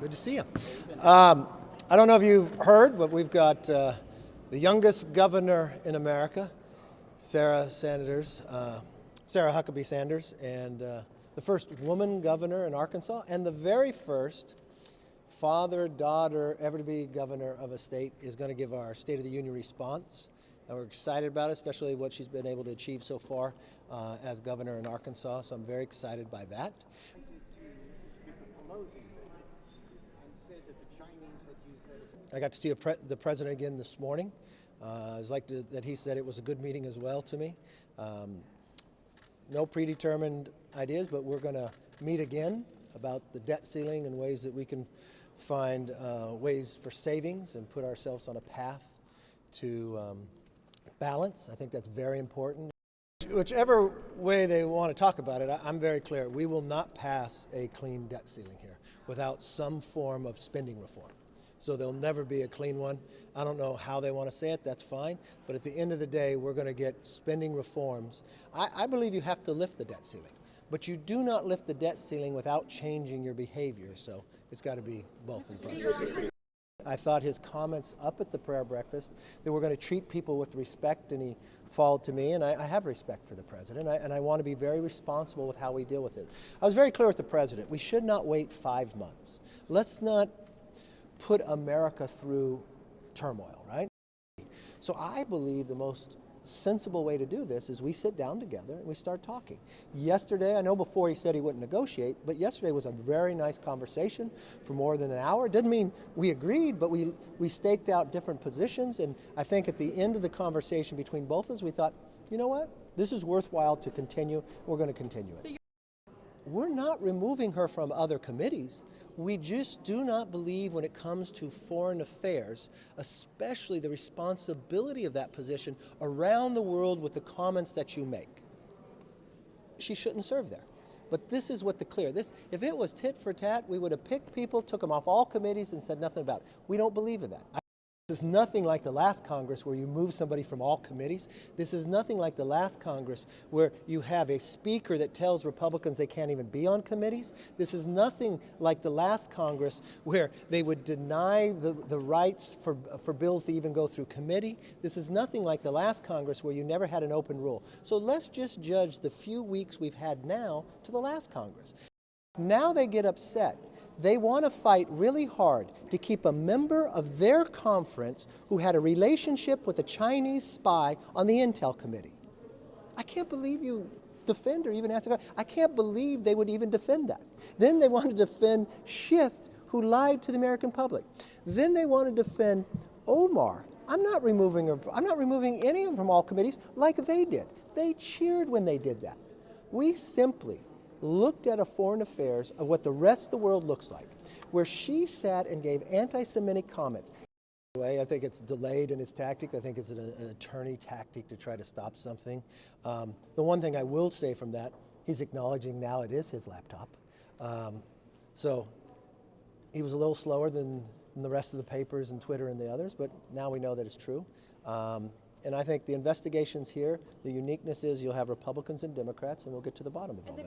Good to see you. I don't know if you've heard, but we've got the youngest governor in America, Sarah Huckabee Sanders, and the first woman governor in Arkansas, and the very first father-daughter ever to be governor of a state is going to give our State of the Union response. And we're excited about it, especially what she's been able to achieve so far as governor in Arkansas, so I'm very excited by that. I got to see the president again this morning. I was like that he said it was a good meeting as well to me. No predetermined ideas, but we're going to meet again about the debt ceiling and ways that we can find ways for savings and put ourselves on a path to balance. I think that's very important. Whichever way they want to talk about it, I'm very clear. We will not pass a clean debt ceiling here without some form of spending reform. So there'll never be a clean one. I don't know how they want to say it, that's fine. But at the end of the day, we're going to get spending reforms. I believe you have to lift the debt ceiling. But you do not lift the debt ceiling without changing your behavior. So it's got to be both in process. I thought his comments up at the prayer breakfast that we're going to treat people with respect, and he followed to me, and I have respect for the president, and I want to be very responsible with how we deal with it. I was very clear with the president. We should not wait 5 months. Let's not put America through turmoil, right? So I believe the most sensible way to do this is we sit down together and we start talking. Yesterday, I know before he said he wouldn't negotiate, but yesterday was a very nice conversation for more than an hour. It didn't mean we agreed, but we staked out different positions, and I think at the end of the conversation between both of us, we thought, you know what? This is worthwhile to continue. We're going to continue it. We're not removing her from other committees. We just do not believe when it comes to foreign affairs, especially the responsibility of that position around the world with the comments that you make. She shouldn't serve there. But this is what if it was tit for tat, we would have picked people, took them off all committees and said nothing about it. We don't believe in that. This is nothing like the last Congress where you move somebody from all committees. This is nothing like the last Congress where you have a speaker that tells Republicans they can't even be on committees. This is nothing like the last Congress where they would deny the rights for bills to even go through committee. This is nothing like the last Congress where you never had an open rule. So let's just judge the few weeks we've had now to the last Congress. Now they get upset. They want to fight really hard to keep a member of their conference who had a relationship with a Chinese spy on the Intel Committee. I can't believe you defend or even ask. I can't believe they would even defend that. Then they want to defend Schiff, who lied to the American public. Then they want to defend Omar. I'm not removing any of them from all committees like they did. They cheered when they did that. We simply looked at a foreign affairs of what the rest of the world looks like, where she sat and gave anti-Semitic comments. I think it's delayed in its tactic. I think it's an attorney tactic to try to stop something. The one thing I will say from that, he's acknowledging now it is his laptop. So he was a little slower than the rest of the papers and Twitter and the others, but now we know that it's true. And I think the investigations here, the uniqueness is you'll have Republicans and Democrats, and we'll get to the bottom of all that.